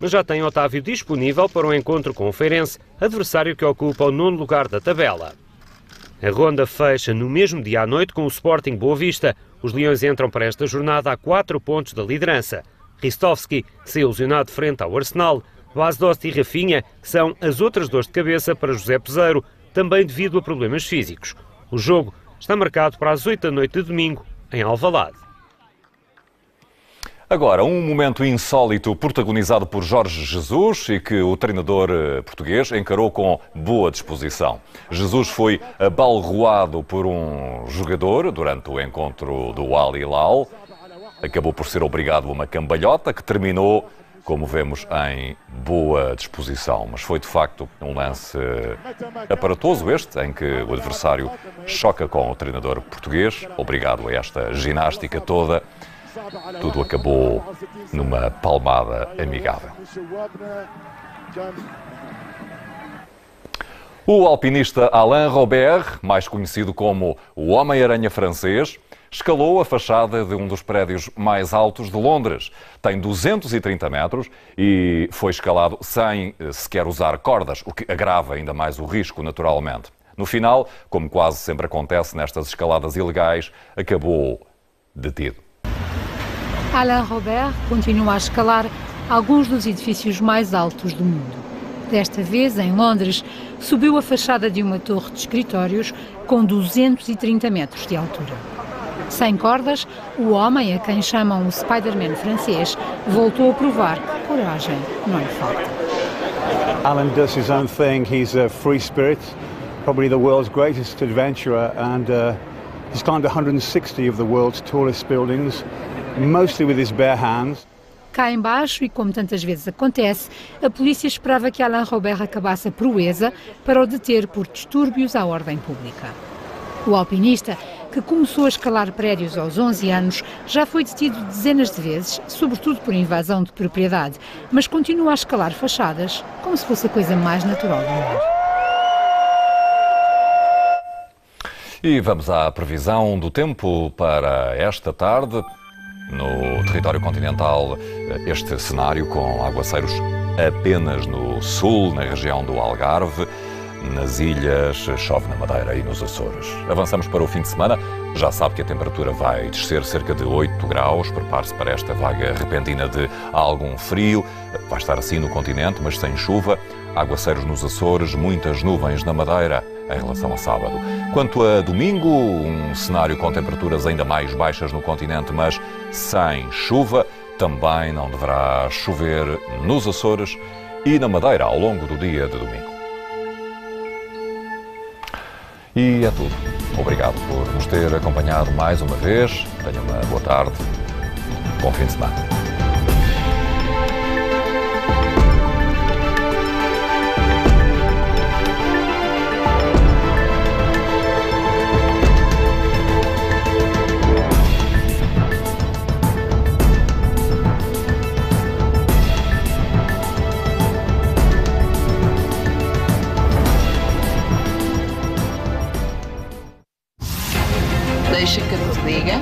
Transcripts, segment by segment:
mas já tem Otávio disponível para um encontro com o Feirense, adversário que ocupa o 9º lugar da tabela. A ronda fecha no mesmo dia à noite com o Sporting Boa Vista. Os Leões entram para esta jornada a 4 pontos da liderança. Ristovski saiu lesionado frente ao Arsenal. Blas Dost e Rafinha são as outras dores de cabeça para José Peseiro, também devido a problemas físicos. O jogo está marcado para as 8 da noite de domingo, em Alvalade. Agora, um momento insólito protagonizado por Jorge Jesus e que o treinador português encarou com boa disposição. Jesus foi abalroado por um jogador durante o encontro do Al Hilal. Acabou por ser obrigado a uma cambalhota que terminou, como vemos, em boa disposição. Mas foi, de facto, um lance aparatoso este, em que o adversário choca com o treinador português, obrigado a esta ginástica toda. Tudo acabou numa palmada amigável. O alpinista Alain Robert, mais conhecido como o Homem-Aranha francês, escalou a fachada de um dos prédios mais altos de Londres. Tem 230 metros e foi escalado sem sequer usar cordas, o que agrava ainda mais o risco, naturalmente. No final, como quase sempre acontece nestas escaladas ilegais, acabou detido. Alain Robert continua a escalar alguns dos edifícios mais altos do mundo. Desta vez, em Londres, subiu a fachada de uma torre de escritórios com 230 metros de altura. Sem cordas, o homem, a quem chamam o Spider-Man francês, voltou a provar que coragem não lhe falta. Alan does his own thing. He's a free spirit, probably the world's greatest adventurer, and he's climbed 160 of the world's tallest buildings, mostly with his bare hands. Cá embaixo, e como tantas vezes acontece, a polícia esperava que Alain Robert acabasse a proeza para o deter por distúrbios à ordem pública. O alpinista, que começou a escalar prédios aos 11 anos, já foi detido dezenas de vezes, sobretudo por invasão de propriedade, mas continua a escalar fachadas como se fosse a coisa mais natural do mundo. E vamos à previsão do tempo para esta tarde. No território continental, este cenário com aguaceiros apenas no sul, na região do Algarve. Nas ilhas, chove na Madeira e nos Açores. Avançamos para o fim de semana. Já sabe que a temperatura vai descer cerca de 8 graus. Prepare-se para esta vaga repentina de algum frio. Vai estar assim no continente, mas sem chuva. Aguaceiros nos Açores, muitas nuvens na Madeira em relação a sábado. Quanto a domingo, um cenário com temperaturas ainda mais baixas no continente, mas sem chuva. Também não deverá chover nos Açores e na Madeira ao longo do dia de domingo. E é tudo. Obrigado por nos ter acompanhado mais uma vez. Tenha uma boa tarde. Bom fim de semana. Deixa que eu te diga,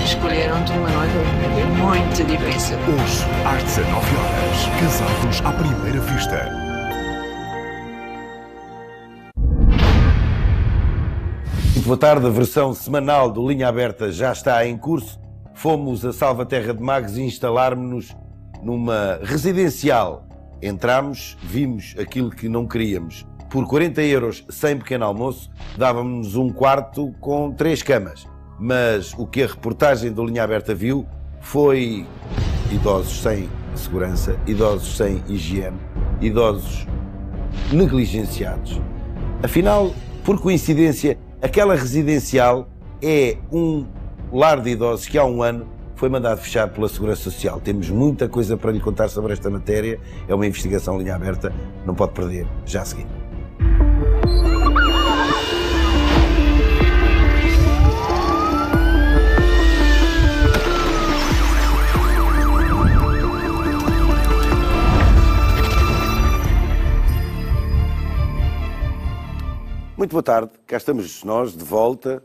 escolheram-te uma noiva muito difícil. Hoje, às 19 horas, casados à primeira vista. Muito boa tarde, a versão semanal do Linha Aberta já está em curso. Fomos a Salvaterra de Magos e instalarmos-nos numa residencial. Entramos, vimos aquilo que não queríamos. Por 40 euros, sem pequeno almoço, dávamos um quarto com 3 camas. Mas o que a reportagem do Linha Aberta viu foi idosos sem segurança, idosos sem higiene, idosos negligenciados. Afinal, por coincidência, aquela residencial é um lar de idosos que há um ano foi mandado fechar pela Segurança Social. Temos muita coisa para lhe contar sobre esta matéria. É uma investigação Linha Aberta, não pode perder. Já a seguir. Muito boa tarde, cá estamos nós de volta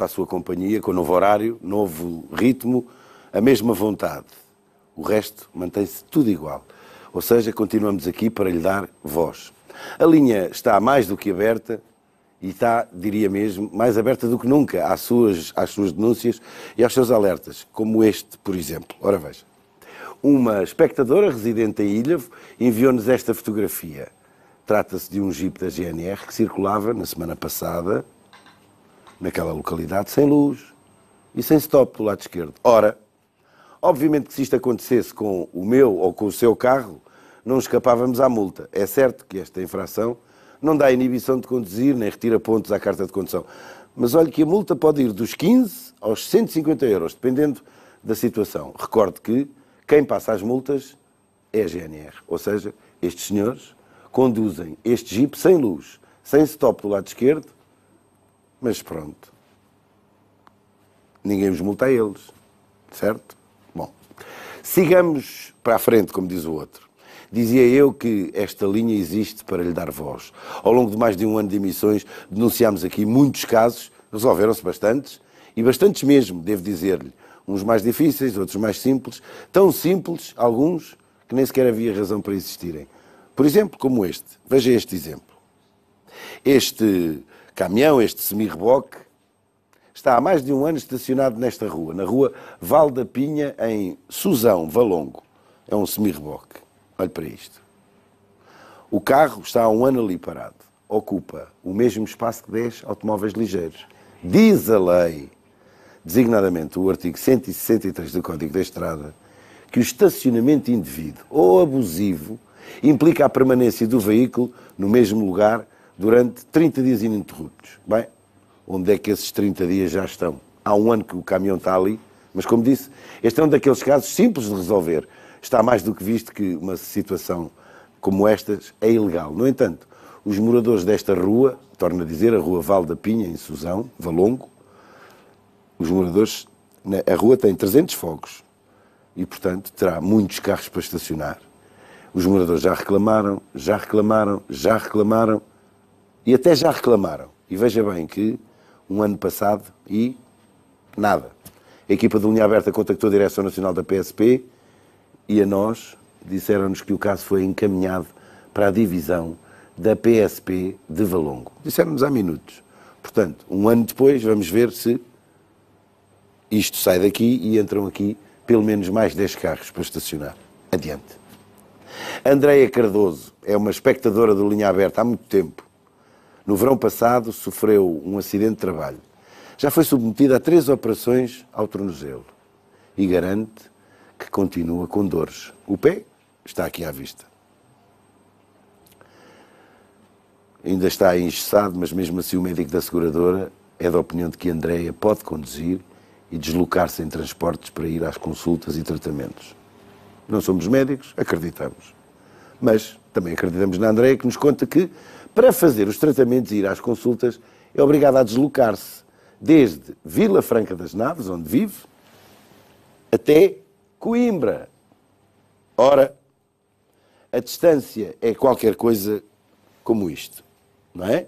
à sua companhia, com novo horário, novo ritmo, a mesma vontade. O resto mantém-se tudo igual. Ou seja, continuamos aqui para lhe dar voz. A linha está mais do que aberta e está, diria mesmo, mais aberta do que nunca às suas denúncias e aos seus alertas, como este, por exemplo. Ora veja, uma espectadora residente em Ilhavo enviou-nos esta fotografia. Trata-se de um Jeep da GNR que circulava na semana passada naquela localidade sem luz e sem stop do lado esquerdo. Ora, obviamente que se isto acontecesse com o meu ou com o seu carro, não escapávamos à multa. É certo que esta infração não dá inibição de conduzir, nem retira pontos à carta de condução. Mas olhe que a multa pode ir dos 15 aos 150 euros, dependendo da situação. Recorde que quem passa as multas é a GNR. Ou seja, estes senhores conduzem este Jeep sem luz, sem stop do lado esquerdo, mas pronto. Ninguém os multa a eles. Certo? Bom, sigamos para a frente, como diz o outro. Dizia eu que esta linha existe para lhe dar voz. Ao longo de mais de um ano de emissões, denunciámos aqui muitos casos, resolveram-se bastantes, e bastantes mesmo, devo dizer-lhe. Uns mais difíceis, outros mais simples. Tão simples, alguns, que nem sequer havia razão para existirem. Por exemplo, como este. Veja este exemplo. Este caminhão, este semi-reboque, está há mais de um ano estacionado nesta rua, na rua Val da Pinha, em Suzão, Valongo. É um semi-reboque. Olhe para isto. O carro está há um ano ali parado. Ocupa o mesmo espaço que 10 automóveis ligeiros. Diz a lei, designadamente o artigo 163 do Código da Estrada, que o estacionamento indevido ou abusivo implica a permanência do veículo no mesmo lugar durante 30 dias ininterruptos. Bem, onde é que esses 30 dias já estão? Há um ano que o caminhão está ali, mas como disse, este é um daqueles casos simples de resolver. Está mais do que visto que uma situação como estas é ilegal. No entanto, os moradores desta rua, torno a dizer, a rua Val da Pinha, em Suzão, Valongo, os moradores, a rua tem 300 fogos e, portanto, terá muitos carros para estacionar. Os moradores já reclamaram e até já reclamaram. E veja bem que um ano passado e nada. A equipa de linha aberta contactou a Direção Nacional da PSP e a nós disseram-nos que o caso foi encaminhado para a divisão da PSP de Valongo. Disseram-nos há minutos. Portanto, um ano depois, vamos ver se isto sai daqui e entram aqui pelo menos mais 10 carros para estacionar. Adiante. Andreia Cardoso é uma espectadora do Linha Aberta há muito tempo. No verão passado sofreu um acidente de trabalho. Já foi submetida a 3 operações ao tornozelo e garante que continua com dores. O pé está aqui à vista. Ainda está engessado, mas mesmo assim o médico da seguradora é da opinião de que Andreia pode conduzir e deslocar-se em transportes para ir às consultas e tratamentos. Não somos médicos, acreditamos. Mas também acreditamos na Andreia, que nos conta que, para fazer os tratamentos e ir às consultas, é obrigada a deslocar-se desde Vila Franca das Naves, onde vive, até Coimbra. Ora, a distância é qualquer coisa como isto, não é?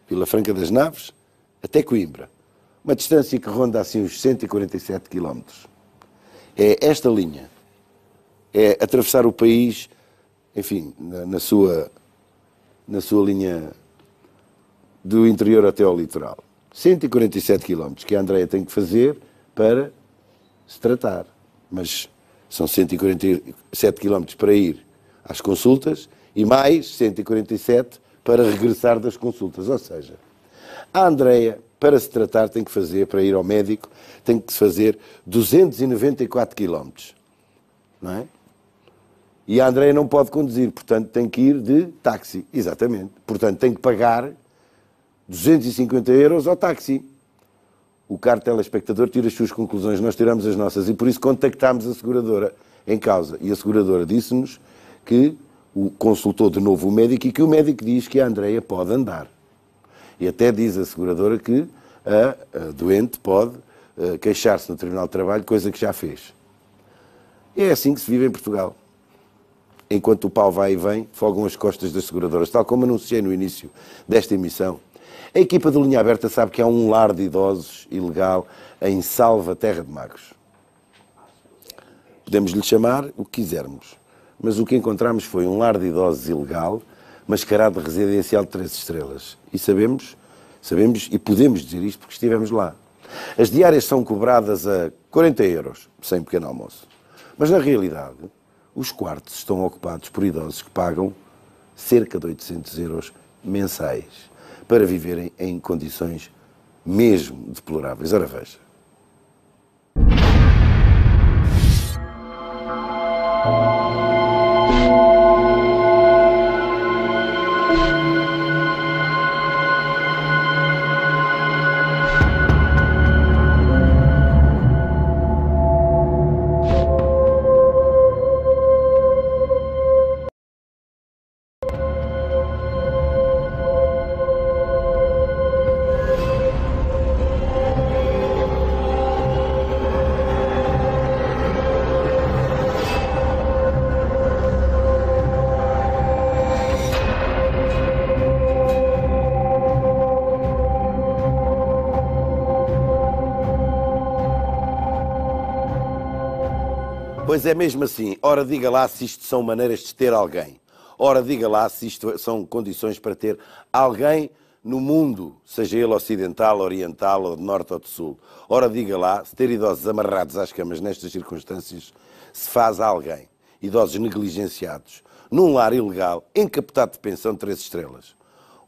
Vila Franca das Naves até Coimbra. Uma distância que ronda assim uns 147 km. É esta linha. É atravessar o país, enfim, na sua linha do interior até ao litoral. 147 km que a Andreia tem que fazer para se tratar. Mas são 147 km para ir às consultas e mais 147 para regressar das consultas. Ou seja, a Andreia, para se tratar, tem que fazer, para ir ao médico, tem que fazer 294 km. Não é? E a Andreia não pode conduzir, portanto tem que ir de táxi. Exatamente. Portanto tem que pagar 250 euros ao táxi. O caro telespectador tira as suas conclusões, nós tiramos as nossas e por isso contactámos a seguradora em causa. E a seguradora disse-nos que consultou de novo o médico e que o médico diz que a Andreia pode andar. E até diz a seguradora que a doente pode queixar-se no Tribunal de Trabalho, coisa que já fez. E é assim que se vive em Portugal. Enquanto o pau vai e vem, folgam as costas das seguradoras, tal como anunciei no início desta emissão. A equipa do Linha Aberta sabe que há um lar de idosos ilegal em Salva, Terra de Magos. Podemos lhe chamar o que quisermos, mas o que encontramos foi um lar de idosos ilegal, mascarado de residencial de 3 estrelas. E sabemos e podemos dizer isto porque estivemos lá. As diárias são cobradas a 40 euros, sem pequeno almoço. Mas, na realidade, os quartos estão ocupados por idosos que pagam cerca de 800 euros mensais para viverem em condições mesmo deploráveis. Ora, veja. Pois é mesmo assim. Ora, diga lá se isto são maneiras de ter alguém. Ora, diga lá se isto são condições para ter alguém no mundo, seja ele ocidental, oriental, ou de norte ou de sul. Ora, diga lá se ter idosos amarrados às camas nestas circunstâncias se faz a alguém. Idosos negligenciados, num lar ilegal, encapotado de pensão de 3 estrelas.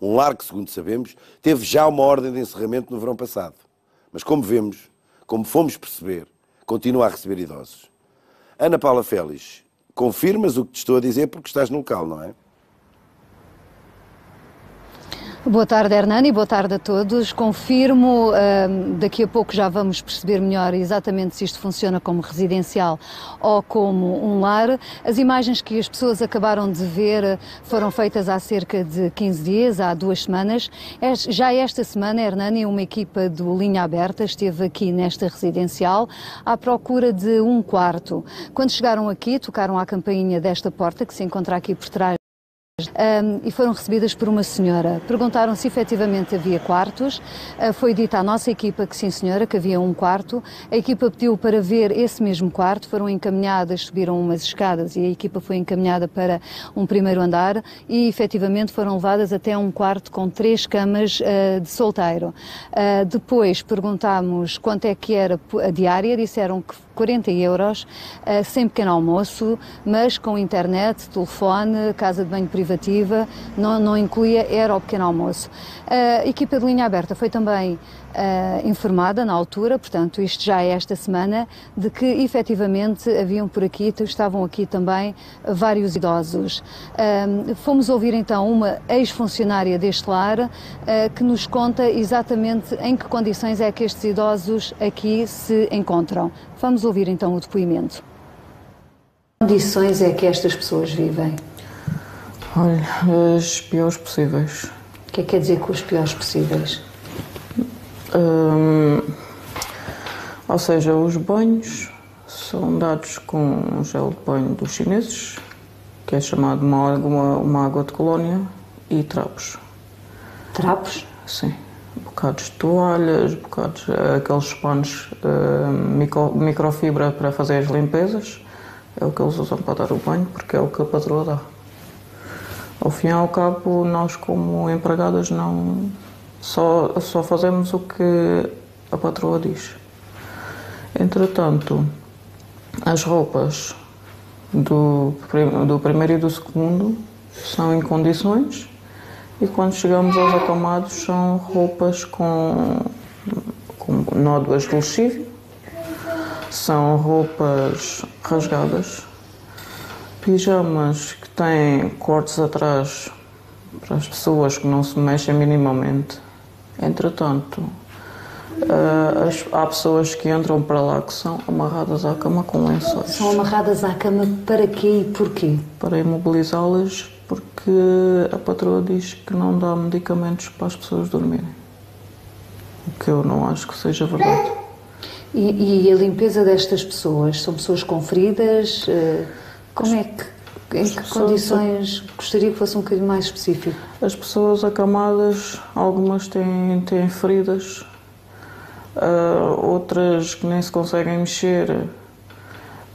Um lar que, segundo sabemos, teve já uma ordem de encerramento no verão passado. Mas como vemos, como fomos perceber, continua a receber idosos. Ana Paula Félix, confirmas o que te estou a dizer porque estás no local, não é? Boa tarde, Hernani, boa tarde a todos. Confirmo, daqui a pouco já vamos perceber melhor exatamente se isto funciona como residencial ou como um lar. As imagens que as pessoas acabaram de ver foram feitas há cerca de 15 dias, há 2 semanas. Já esta semana, Hernani, uma equipa do Linha Aberta esteve aqui nesta residencial à procura de um quarto. Quando chegaram aqui, tocaram à campainha desta porta que se encontra aqui por trás. E foram recebidas por uma senhora. Perguntaram se efetivamente havia quartos. Foi dito à nossa equipa que sim, senhora, que havia um quarto. A equipa pediu para ver esse mesmo quarto. Foram encaminhadas, subiram umas escadas e a equipa foi encaminhada para um primeiro andar e efetivamente foram levadas até um quarto com 3 camas de solteiro. Depois perguntámos quanto é que era a diária. Disseram que 40 euros, sem pequeno almoço, mas com internet, telefone, casa de banho privativa, não incluía, era o pequeno almoço. A equipa de Linha Aberta foi também informada na altura, portanto isto já é esta semana, de que efetivamente haviam por aqui, estavam aqui também vários idosos. Fomos ouvir então uma ex-funcionária deste lar que nos conta exatamente em que condições é que estes idosos aqui se encontram. Vamos ouvir então o depoimento. Que condições é que estas pessoas vivem? Olha, as piores possíveis. O que é que quer dizer com os piores possíveis? Ou seja, os banhos são dados com um gel de banho dos chineses, que é chamado uma água de colónia, e trapos. Trapos? Sim. Bocados de toalhas, aqueles panos microfibra para fazer as limpezas. É o que eles usam para dar o banho, porque é o que a patroa dá. Ao fim e ao cabo, nós como empregadas só fazemos o que a patroa diz. Entretanto, as roupas do primeiro e do segundo são em condições e quando chegamos aos acamados são roupas com nódoas de lexívio, são roupas rasgadas, pijamas que têm cortes atrás para as pessoas que não se mexem minimamente. Entretanto, há pessoas que entram para lá que são amarradas à cama com lençóis. São amarradas à cama para quê e porquê? Para imobilizá-las, porque a patroa diz que não dá medicamentos para as pessoas dormirem. O que eu não acho que seja verdade. E a limpeza destas pessoas? São pessoas com feridas? Em que condições gostaria que fosse um bocadinho mais específico? As pessoas acamadas, algumas têm feridas, outras que nem se conseguem mexer,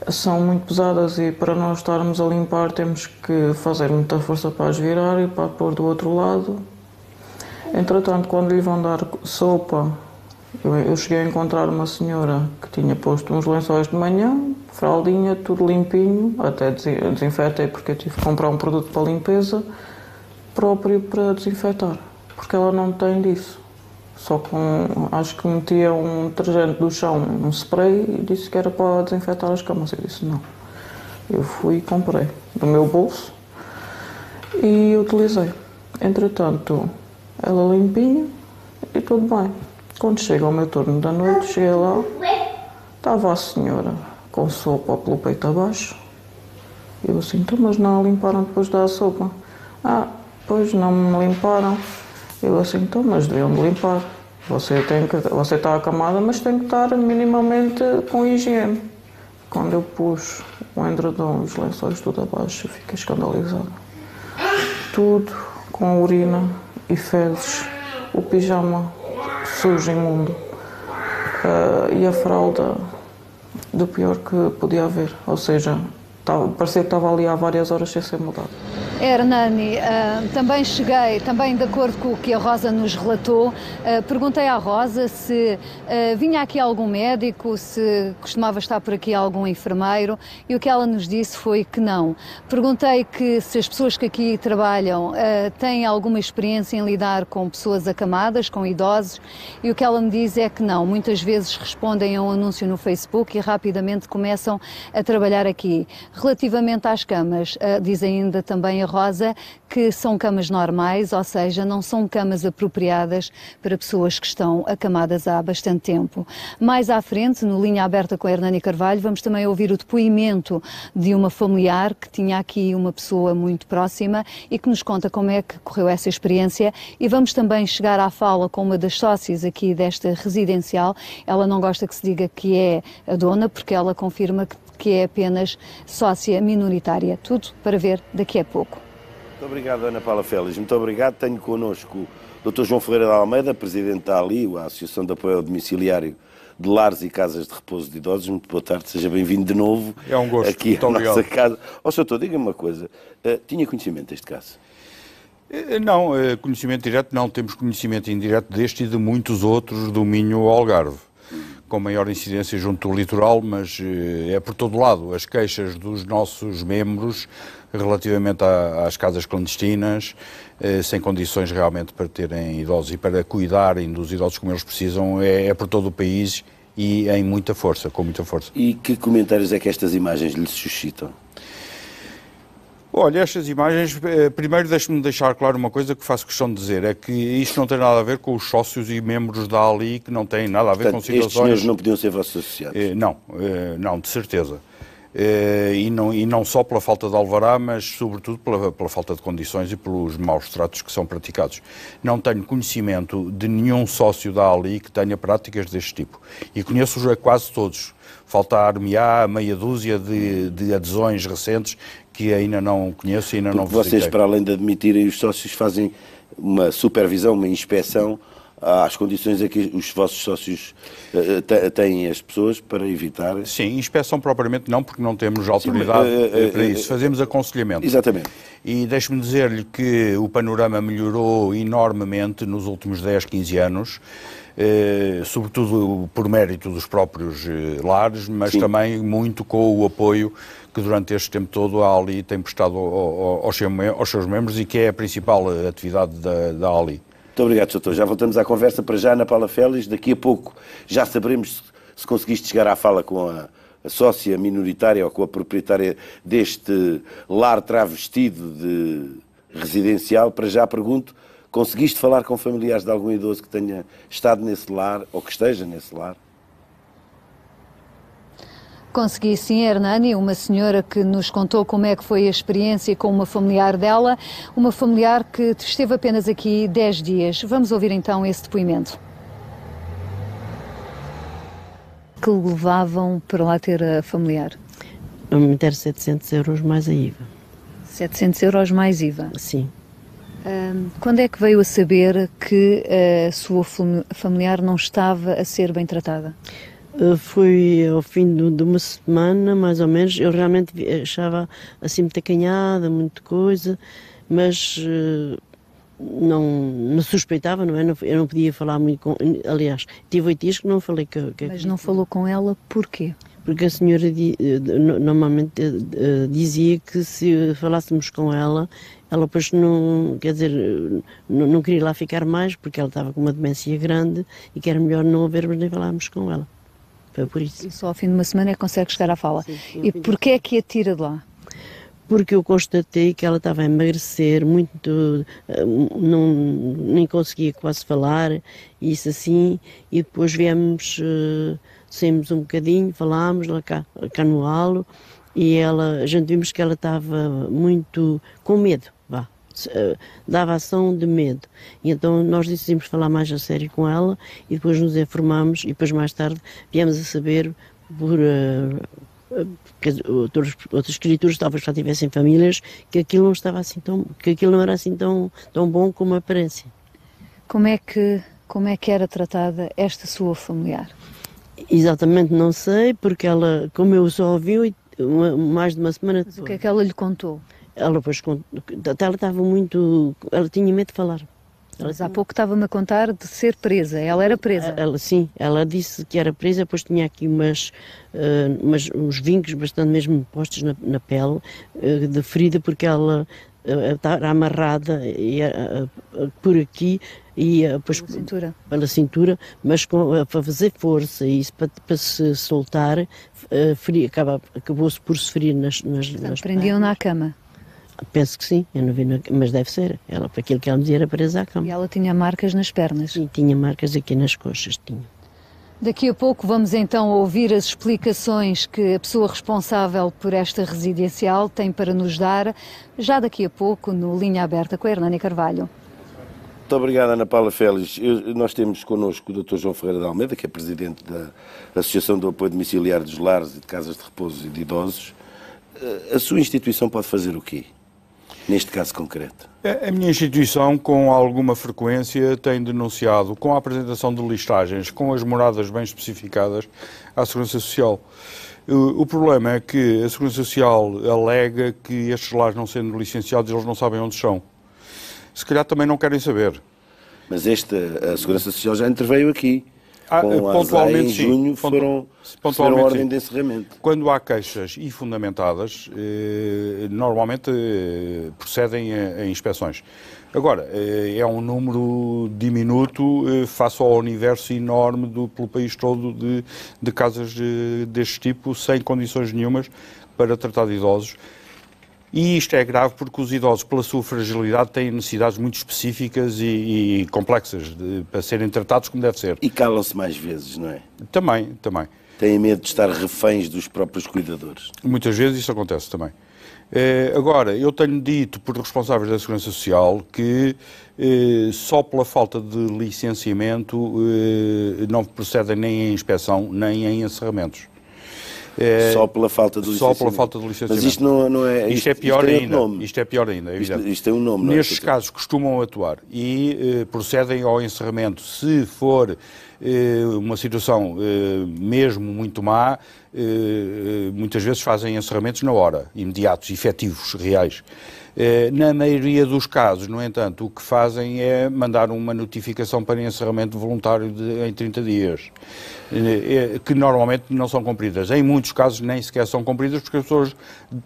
são muito pesadas e para nós estarmos a limpar temos que fazer muita força para as virar e para pôr do outro lado. Entretanto, quando lhe vão dar sopa, eu cheguei a encontrar uma senhora que tinha posto uns lençóis de manhã, fraldinha, tudo limpinho, até desinfetei porque eu tive que comprar um produto para limpeza próprio para desinfetar, porque ela não tem disso. Só com, acho que metia um detergente do chão, um spray e disse que era para desinfetar as camas. Eu disse não. Eu fui e comprei do meu bolso e utilizei. Entretanto, ela limpinha e tudo bem. Quando chega ao meu turno da noite, cheguei lá, estava a senhora com sopa pelo peito abaixo. Eu assim, então, mas não a limparam depois da sopa? Ah, pois não me limparam. Eu assim, então, mas deviam de limpar. Você está acamada, mas tem que estar minimamente com higiene. Quando eu pus o edredom, os lençóis tudo abaixo, eu fiquei escandalizada. Tudo com urina e fezes, o pijama sujo, imundo, e a fralda do pior que podia haver. Ou seja, parecia que estava ali há várias horas sem ser mudado. Hernani, também cheguei, também de acordo com o que a Rosa nos relatou, perguntei à Rosa se vinha aqui algum médico, se costumava estar por aqui algum enfermeiro, e o que ela nos disse foi que não. Perguntei que se as pessoas que aqui trabalham têm alguma experiência em lidar com pessoas acamadas, com idosos, e o que ela me diz é que não. Muitas vezes respondem a um anúncio no Facebook e rapidamente começam a trabalhar aqui. Relativamente às camas, diz ainda também a Rosa que são camas normais, ou seja, não são camas apropriadas para pessoas que estão acamadas há bastante tempo. Mais à frente, no Linha Aberta com a Hernani Carvalho, vamos também ouvir o depoimento de uma familiar que tinha aqui uma pessoa muito próxima e que nos conta como é que correu essa experiência, e vamos também chegar à fala com uma das sócias aqui desta residencial. Ela não gosta que se diga que é a dona, porque ela confirma que é apenas sócia minoritária. Tudo para ver daqui a pouco. Muito obrigado, Ana Paula Félix. Muito obrigado. Tenho connosco o Dr. João Ferreira de Almeida, presidente da ALI, a Associação de Apoio ao Domiciliário de Lares e Casas de Repouso de Idosos. Muito boa tarde, seja bem-vindo de novo. É um gosto. Aqui à nossa casa. Ó, Sr. Doutor, diga-me uma coisa. Tinha conhecimento deste caso? Não, conhecimento direto não. Temos conhecimento indireto deste e de muitos outros do Minho ao Algarve, com maior incidência junto do litoral, mas é por todo lado. As queixas dos nossos membros relativamente às casas clandestinas, sem condições realmente para terem idosos e para cuidarem dos idosos como eles precisam, é por todo o país e em muita força, com muita força. E que comentários é que estas imagens lhe suscitam? Olha, estas imagens, primeiro deixe-me deixar claro uma coisa que faço questão de dizer, é que isto não tem nada a ver com os sócios e membros da ALI, que não tem nada a ver, portanto, com situações... Estes senhores não podiam ser vossos associados? Não, de certeza. E não só pela falta de alvará, mas sobretudo pela falta de condições e pelos maus tratos que são praticados. Não tenho conhecimento de nenhum sócio da ALI que tenha práticas deste tipo. E conheço-os a quase todos. Faltar-me meia dúzia de adesões recentes que ainda não conheço e ainda não visitei. Vocês, para além de admitirem, os sócios fazem uma supervisão, uma inspeção às condições a que os vossos sócios têm as pessoas para evitar... Sim, inspeção propriamente não, porque não temos autoridade para isso. Fazemos aconselhamento. Exatamente. E deixe-me dizer-lhe que o panorama melhorou enormemente nos últimos 10, 15 anos, sobretudo por mérito dos próprios lares, mas também muito com o apoio que durante este tempo todo a ALI tem prestado aos seus membros e que é a principal atividade da ALI. Muito obrigado, Doutor. Já voltamos à conversa. Para já, Ana Paula Félix, daqui a pouco já saberemos se conseguiste chegar à fala com a sócia minoritária ou com a proprietária deste lar travestido de residencial. Para já pergunto, conseguiste falar com familiares de algum idoso que tenha estado nesse lar ou que esteja nesse lar? Consegui sim, Hernani, uma senhora que nos contou como é que foi a experiência com uma familiar dela, uma familiar que esteve apenas aqui 10 dias. Vamos ouvir então esse depoimento. Que levavam para lá ter a familiar? A me der 700 euros mais a IVA. 700 euros mais IVA? Sim. Quando é que veio a saber que a sua familiar não estava a ser bem tratada? Foi ao fim de uma semana, mais ou menos. Eu realmente achava assim muito acanhada, muita coisa, mas não suspeitava, não é? Eu não podia falar muito com... Aliás, tive 8 dias que não falei Mas não falou com ela porquê? Porque a senhora normalmente dizia que se falássemos com ela, ela depois não, quer dizer, não queria lá ficar mais, porque ela estava com uma demência grande e que era melhor não havermos nem falarmos com ela. Foi por isso. E só ao fim de uma semana é que consegue chegar à fala. Sim, e porquê é que a tira de lá? Porque eu constatei que ela estava a emagrecer muito, nem conseguia quase falar, isso assim, e depois saímos um bocadinho, falámos lá cá no halo, e a gente vimos que ela estava muito com medo, dava ação de medo. E então nós decidimos falar mais a sério com ela, e depois nos informámos, e depois mais tarde viemos a saber por... outras escrituras talvez já tivessem famílias que aquilo não estava assim que aquilo não era assim tão bom como a aparência. Como é que era tratada esta sua familiar? Exatamente, não sei, porque ela, como eu só ouvi mais de uma semana depois. Mas o que é que ela lhe contou? Ela depois ela estava muito, ela tinha medo de falar. Mas há pouco estava-me a contar de ser presa. Ela era presa? Sim, ela disse que era presa, depois tinha aqui uns vincos bastante mesmo postos na pele, de ferida, porque ela estava amarrada por aqui e depois pela cintura, mas para fazer força e isso para se soltar, acabou-se por se ferir nas prendiam-na à cama? Penso que sim, eu não vi, mas deve ser. Ela, para aquilo que ela me dizia, era presa à cama. E ela tinha marcas nas pernas? Sim, tinha marcas aqui nas coxas, tinha. Daqui a pouco vamos então ouvir as explicações que a pessoa responsável por esta residencial tem para nos dar, já daqui a pouco, no Linha Aberta com a Hernani Carvalho. Muito obrigado, Ana Paula Félix. Nós temos connosco o Dr. João Ferreira de Almeida, que é presidente da Associação do Apoio Domiciliário dos Lares e de Casas de Repouso e de Idosos. A sua instituição pode fazer o quê, neste caso concreto? A minha instituição, com alguma frequência, tem denunciado, com a apresentação de listagens, com as moradas bem especificadas, à Segurança Social. O problema é que a Segurança Social alega que estes lares, não sendo licenciados, eles não sabem onde são. Se calhar também não querem saber. Mas a Segurança Social já interveio aqui. Pontualmente, em junho foram ordem de encerramento. Quando há queixas e fundamentadas, normalmente procedem a inspeções. Agora, é um número diminuto face ao universo enorme pelo país todo de casas deste tipo, sem condições nenhumas para tratar de idosos. E isto é grave porque os idosos, pela sua fragilidade, têm necessidades muito específicas e complexas para serem tratados como deve ser. E calam-se mais vezes, não é? Também. Têm medo de estar reféns dos próprios cuidadores. Muitas vezes isso acontece também. Agora, eu tenho dito por responsáveis da Segurança Social que só pela falta de licenciamento não procedem nem em inspeção, nem em encerramentos. Só pela falta de licenciamento. Só pela falta de licenciamento. Mas isto não é... Isto é pior ainda. Isto é pior ainda, é evidente. Isto tem um nome, não é? Nestes casos costumam atuar e procedem ao encerramento. Se for uma situação mesmo muito má, muitas vezes fazem encerramentos na hora, imediatos, efetivos, reais. Na maioria dos casos, no entanto, o que fazem é mandar uma notificação para encerramento voluntário em 30 dias, que normalmente não são cumpridas. Em muitos casos nem sequer são cumpridas porque as pessoas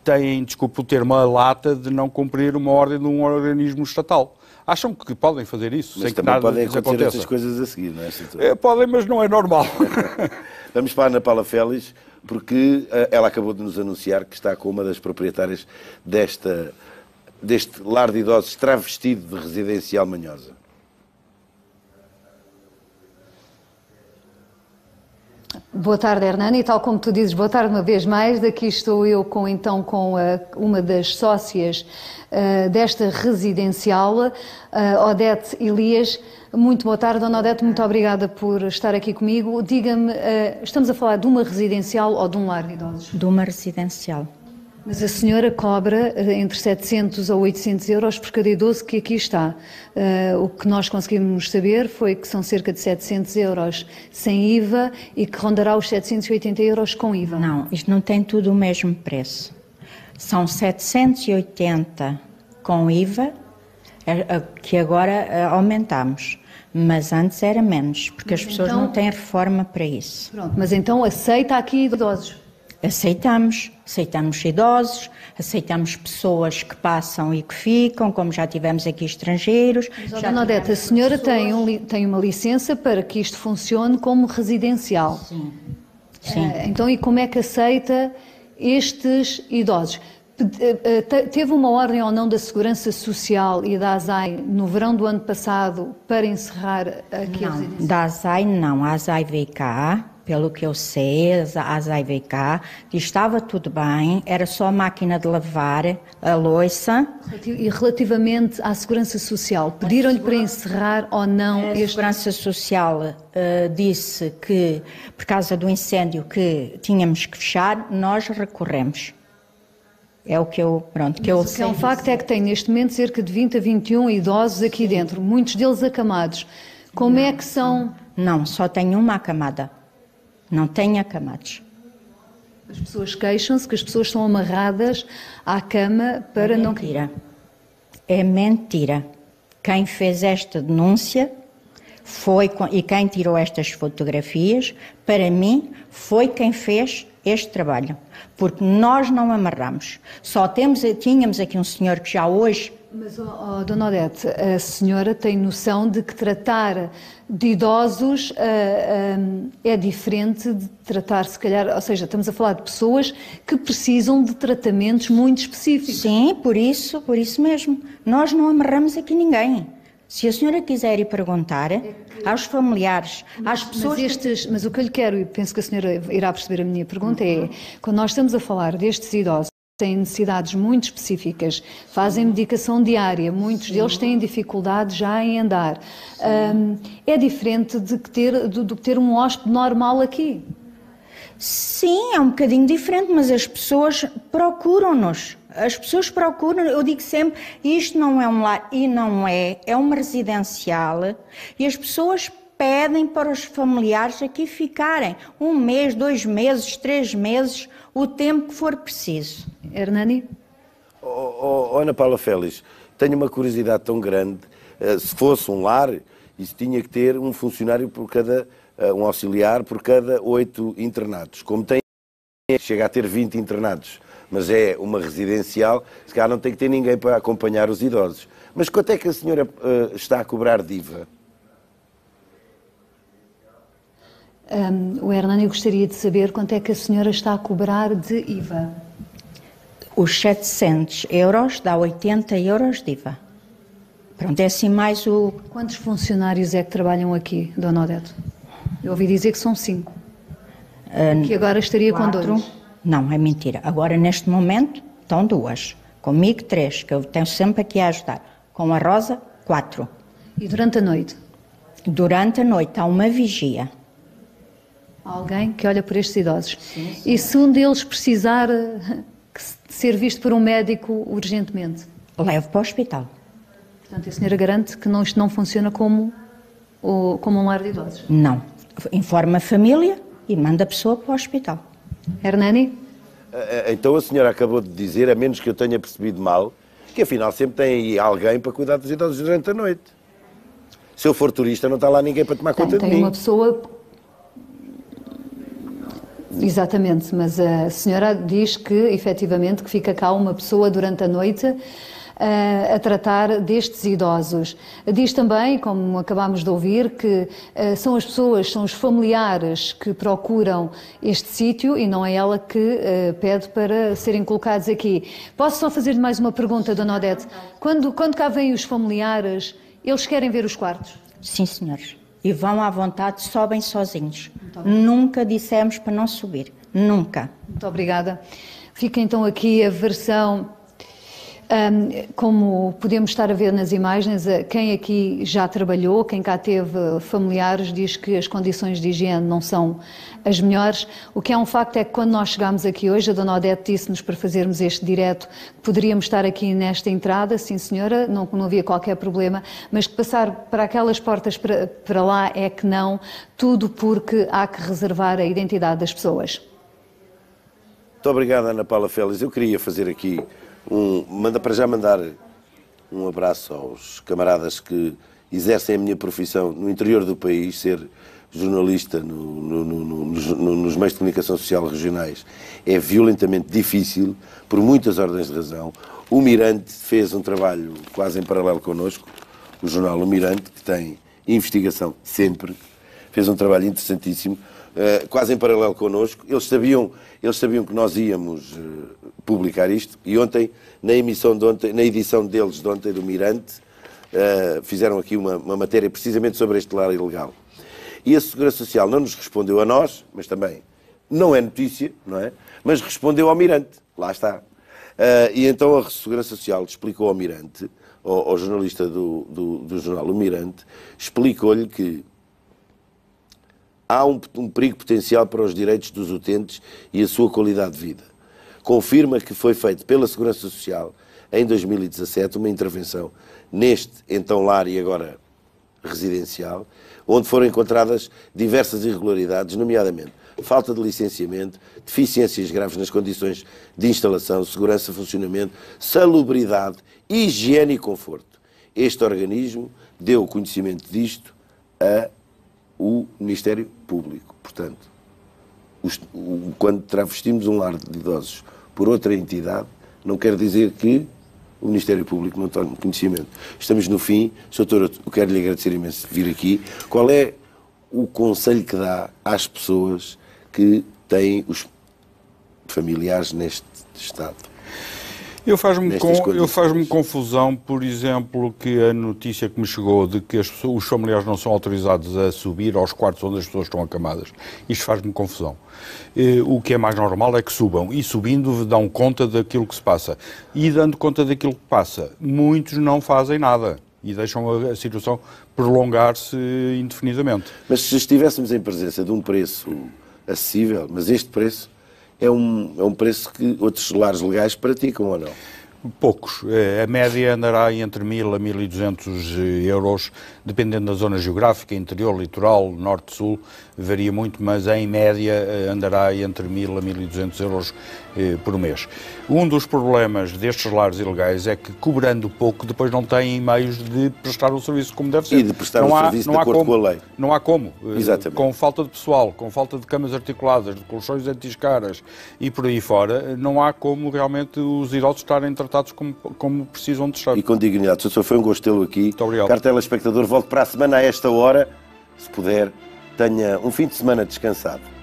têm, desculpe o termo, a lata de não cumprir uma ordem de um organismo estatal. Acham que podem fazer isso, mas sem que nada podem lhes acontecer aconteça. essas coisas a seguir, não é? Podem, mas não é normal. Vamos para a Ana Paula Félix, porque ela acabou de nos anunciar que está com uma das proprietárias deste lar de idosos travestido de residencial Manhosa. Boa tarde, Hernani. Tal como tu dizes, boa tarde uma vez mais. Daqui estou eu com uma das sócias desta residencial, Odete Elias. Muito boa tarde, Dona Odete. Muito obrigada por estar aqui comigo. Diga-me, estamos a falar de uma residencial ou de um lar de idosos? De uma residencial. Mas a senhora cobra entre 700 a 800 euros por cada idoso que aqui está. O que nós conseguimos saber foi que são cerca de 700 euros sem IVA e que rondará os 780 euros com IVA. Não, isto não tem tudo o mesmo preço. São 780 com IVA, que agora aumentamos. Mas antes era menos, porque as pessoas não têm reforma para isso. Pronto, mas então aceita aqui idosos? Aceitamos idosos, aceitamos pessoas que passam e que ficam, como já tivemos aqui estrangeiros. Mas, Dona Odete, a senhora tem uma licença para que isto funcione como residencial. Sim. Sim. Então, e como é que aceita estes idosos? Teve uma ordem ou não da Segurança Social e da ASAI no verão do ano passado para encerrar aqui a residência? Da ASAI não, a ASAI veio cá, pelo que eu sei, a ASAI veio cá, estava tudo bem, era só a máquina de lavar a louça. E relativamente à Segurança Social, pediram-lhe para encerrar ou não? A Segurança Social disse que, por causa do incêndio que tínhamos que fechar, nós recorremos. É o que eu, o que é um facto é que tem neste momento cerca de 20 a 21 idosos aqui dentro, muitos deles acamados. Como é que são? Não, só tem uma acamada. Não tem acamados. As pessoas queixam-se que as pessoas são amarradas à cama para não... É mentira. Quem fez esta denúncia e quem tirou estas fotografias, para mim, foi quem fez este trabalho. Porque nós não amarramos. Tínhamos aqui um senhor que já hoje... Mas, Dona Odete, a senhora tem noção de que tratar de idosos é diferente de tratar, se calhar, ou seja, estamos a falar de pessoas que precisam de tratamentos muito específicos. Sim, por isso mesmo. Nós não amarramos aqui ninguém. Se a senhora quiser ir perguntar aos familiares, às pessoas... Mas o que eu lhe quero, e penso que a senhora irá perceber a minha pergunta, é, quando nós estamos a falar destes idosos, têm necessidades muito específicas, fazem medicação diária, muitos deles têm dificuldade já em andar. É diferente do que ter um hóspede normal aqui? Sim, é um bocadinho diferente, mas as pessoas procuram-nos. As pessoas procuram, eu digo sempre, isto não é um lar, e não é uma residencial, e as pessoas pedem para os familiares aqui ficarem 1 mês, 2 meses, 3 meses, o tempo que for preciso. Hernani? Ana Paula Félix, tenho uma curiosidade tão grande, se fosse um lar, isso tinha que ter um funcionário por cada, um auxiliar por cada 8 internados, como tem, chega a ter 20 internados, mas é uma residencial, se calhar não tem que ter ninguém para acompanhar os idosos. Mas quanto é que a senhora está a cobrar de IVA? O Hernani gostaria de saber quanto é que a senhora está a cobrar de IVA. Os 700 euros dá 80 euros de IVA. Pronto, é assim mais o... Quantos funcionários é que trabalham aqui, Dona Odete? Eu ouvi dizer que são 5. Que agora estaria 4. Com 2. Não, é mentira. Agora, neste momento, estão 2. Comigo 3, que eu tenho sempre aqui a ajudar. Com a Rosa, 4. E durante a noite? Durante a noite há uma vigia. Alguém que olha por estes idosos. Sim. E se um deles precisar de ser visto por um médico urgentemente? Levo para o hospital. Portanto, a senhora garante que isto não funciona como um lar de idosos? Não. Informa a família e manda a pessoa para o hospital. Hernani? Então a senhora acabou de dizer, a menos que eu tenha percebido mal, que afinal sempre tem aí alguém para cuidar dos idosos durante a noite. Se eu for turista, não está lá ninguém para tomar conta de mim. Tem uma pessoa... Exatamente, mas a senhora diz que, efetivamente, que fica cá uma pessoa durante a noite a tratar destes idosos. Diz também, como acabámos de ouvir, que são as pessoas, são os familiares que procuram este sítio e não é ela que pede para serem colocados aqui. Posso só fazer-lhe mais uma pergunta, Dona Odete? Quando cá vêm os familiares, eles querem ver os quartos? Sim, senhores. E vão à vontade, sobem sozinhos. Nunca dissemos para não subir. Nunca. Muito obrigada. Fica então aqui a versão Como podemos estar a ver nas imagens, quem aqui já trabalhou, quem cá teve familiares, diz que as condições de higiene não são as melhores. O que é um facto é que quando nós chegámos aqui hoje, a Dona Odete disse-nos para fazermos este direto que poderíamos estar aqui nesta entrada, sim senhora, não havia qualquer problema, mas que passar para aquelas portas para lá é que não, tudo porque há que reservar a identidade das pessoas. Muito obrigado, Ana Paula Félix. Eu queria fazer aqui mandar um abraço aos camaradas que exercem a minha profissão no interior do país. Ser jornalista nos meios de comunicação social regionais é violentamente difícil, por muitas ordens de razão. O Mirante fez um trabalho quase em paralelo connosco, o jornal O Mirante, que tem investigação sempre, fez um trabalho interessantíssimo, quase em paralelo connosco. Eles sabiam que nós íamos publicar isto, e ontem, na edição deles de ontem, do Mirante, fizeram aqui uma matéria precisamente sobre este lar ilegal. E a Segurança Social não nos respondeu a nós, mas também não é notícia, não é? Mas respondeu ao Mirante, lá está. E então a Segurança Social explicou ao Mirante, ao jornalista do jornal O Mirante, explicou-lhe que há um perigo potencial para os direitos dos utentes e a sua qualidade de vida. Confirma que foi feito pela Segurança Social, em 2017, uma intervenção neste então lar e agora residencial, onde foram encontradas diversas irregularidades, nomeadamente falta de licenciamento, deficiências graves nas condições de instalação, segurança, funcionamento, salubridade, higiene e conforto. Este organismo deu conhecimento disto ao Ministério Público. Portanto, quando travestimos um lar de idosos por outra entidade, não quer dizer que o Ministério Público não tome conhecimento. Estamos no fim. Sr. Doutor, eu quero lhe agradecer imenso de vir aqui. Qual é o conselho que dá às pessoas que têm os familiares neste estado? Eu faz-me confusão, por exemplo, que a notícia que me chegou de que os familiares não são autorizados a subir aos quartos onde as pessoas estão acamadas. Isto faz-me confusão. O que é mais normal é que subam, e subindo dão conta daquilo que se passa. E dando conta daquilo que passa, muitos não fazem nada e deixam a situação prolongar-se indefinidamente. Mas se estivéssemos em presença de um preço acessível, mas este preço é um preço que outros lares legais praticam ou não? Poucos. A média andará entre 1.000 a 1.200 euros, dependendo da zona geográfica, interior, litoral, norte-sul, varia muito, mas em média andará entre 1.000 a 1.200 euros por mês. Um dos problemas destes lares ilegais é que, cobrando pouco, depois não têm meios de prestar o serviço como deve ser. E de prestar o serviço de acordo com a lei. Não há como. Exatamente. Com falta de pessoal, com falta de camas articuladas, de colchões anti-escaras e por aí fora, não há como realmente os idosos estarem tratados como precisam de estar. E com dignidade. Sr. Foi um gosto tê-lo aqui. Muito obrigado. Caro telespectador, volte para a semana a esta hora. Se puder, tenha um fim de semana descansado.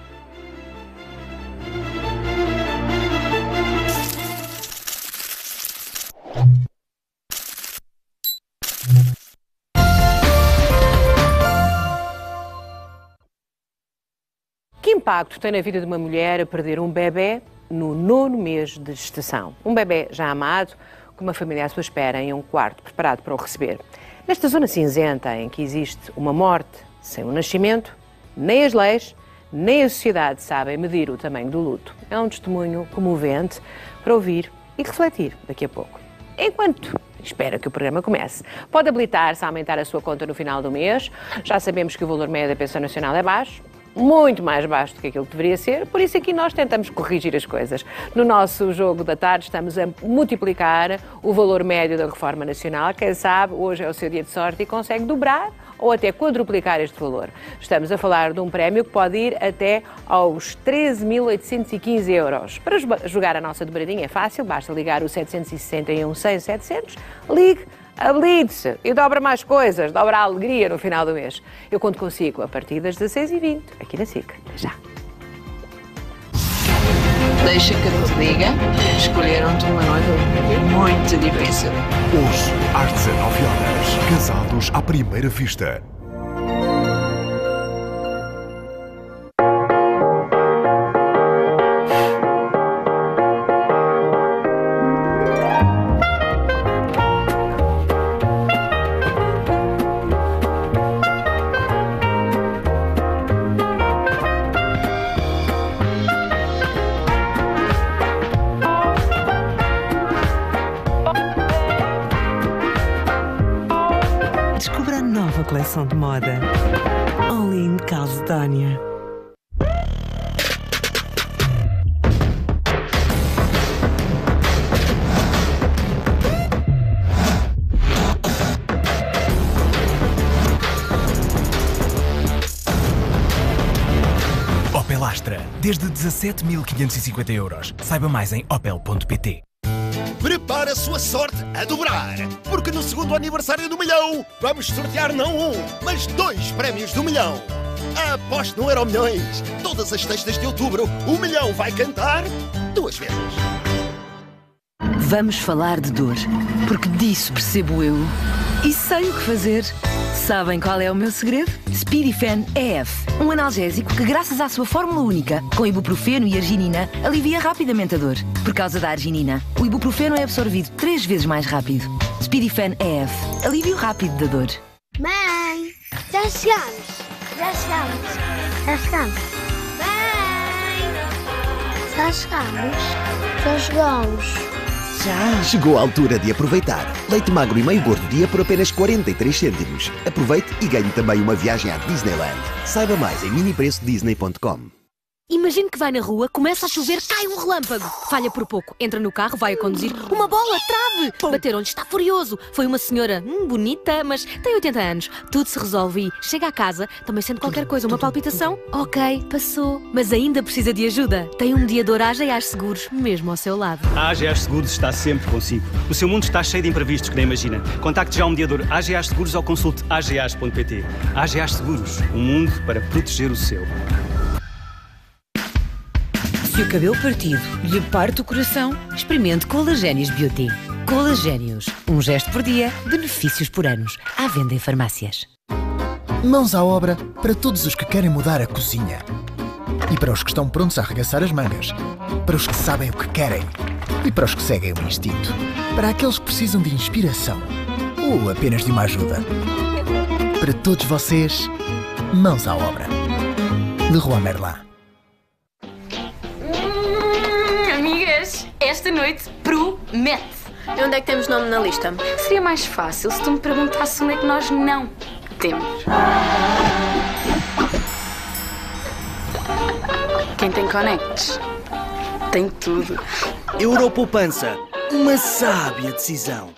Que impacto tem na vida de uma mulher a perder um bebê no 9º mês de gestação? Um bebê já amado, com uma família à sua espera em um quarto preparado para o receber. Nesta zona cinzenta em que existe uma morte sem um nascimento, nem as leis, nem a sociedade sabem medir o tamanho do luto. É um testemunho comovente para ouvir e refletir daqui a pouco. Enquanto espera que o programa comece, pode habilitar-se a aumentar a sua conta no final do mês. Já sabemos que o valor médio da pensão nacional é baixo, muito mais baixo do que aquilo que deveria ser, por isso aqui nós tentamos corrigir as coisas. No nosso jogo da tarde estamos a multiplicar o valor médio da reforma nacional. Quem sabe, hoje é o seu dia de sorte e consegue dobrar ou até quadruplicar este valor. Estamos a falar de um prémio que pode ir até aos 13.815 euros. Para jogar a nossa dobradinha é fácil, basta ligar o 761 100 700, ligue, habilite-se e dobra mais coisas, dobra a alegria no final do mês. Eu conto consigo a partir das 16h20, aqui na SIC. Até já. Deixa que eu te diga, escolheram-te uma noiva muito difícil. Hoje, às 19 horas, Casados à Primeira Vista. nova coleção de moda. Only in Calcedónia. Opel Astra, desde 17.550 €. Saiba mais em opel.pt. Prepara a sua sorte a dobrar, porque no segundo aniversário do milhão vamos sortear não um, mas 2 prémios do milhão. Aposte no Euromilhões. Todas as sextas de outubro, o milhão vai cantar 2 vezes. Vamos falar de dor, porque disso percebo eu. E sei o que fazer. Sabem qual é o meu segredo? SpeedyFan EF, um analgésico que, graças à sua fórmula única, com ibuprofeno e arginina, alivia rapidamente a dor. Por causa da arginina, o ibuprofeno é absorvido 3 vezes mais rápido. SpeedyFan EF, alívio rápido da dor. Mãe, já chegamos. Já chegamos. Já chegamos. Mãe, já chegamos. Já chegamos. Já! Chegou a altura de aproveitar. Leite magro e meio gordo dia por apenas 43 cêntimos. Aproveite e ganhe também uma viagem à Disneyland. Saiba mais em minipreçodisney.com. Imagine que vai na rua, começa a chover, cai um relâmpago. Falha por pouco, entra no carro, vai a conduzir, uma bola, trave! Bateram-lhe, está furioso. Foi uma senhora bonita, mas tem 80 anos. Tudo se resolve e chega à casa, também sente qualquer coisa, uma palpitação. Ok, passou, mas ainda precisa de ajuda. Tem um mediador AGEAS Seguros, mesmo ao seu lado. A AGEAS Seguros está sempre consigo. O seu mundo está cheio de imprevistos que nem imagina. Contacte já o mediador AGEAS Seguros ou consulte ageas.pt. AGEAS Seguros, um mundo para proteger o seu. Se o cabelo partido lhe parte o coração, experimente Colagénios Beauty. Colagénios, um gesto por dia, benefícios por anos. À venda em farmácias. Mãos à obra para todos os que querem mudar a cozinha. E para os que estão prontos a arregaçar as mangas. Para os que sabem o que querem. E para os que seguem o instinto. Para aqueles que precisam de inspiração. Ou apenas de uma ajuda. Para todos vocês, mãos à obra. Leroy Merlin. Amigas, esta noite promete. E onde é que temos nome na lista? Seria mais fácil se tu me perguntasses onde é que nós não temos. Quem tem Conectes tem tudo. Europoupança, uma sábia decisão.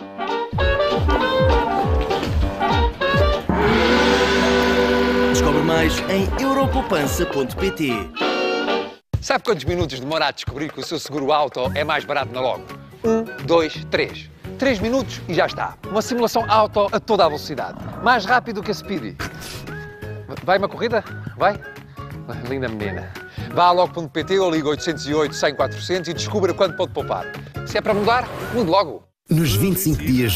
Descobre mais em europoupança.pt. Sabe quantos minutos demora a descobrir que o seu seguro auto é mais barato na Logo? 1, 2, 3. 3 minutos e já está. Uma simulação auto a toda a velocidade. Mais rápido que a Speedy. Vai uma corrida? Vai? Linda menina. Vá a Logo.pt ou liga 808 100 400 e descubra quanto pode poupar. Se é para mudar, mude logo. Nos 25 dias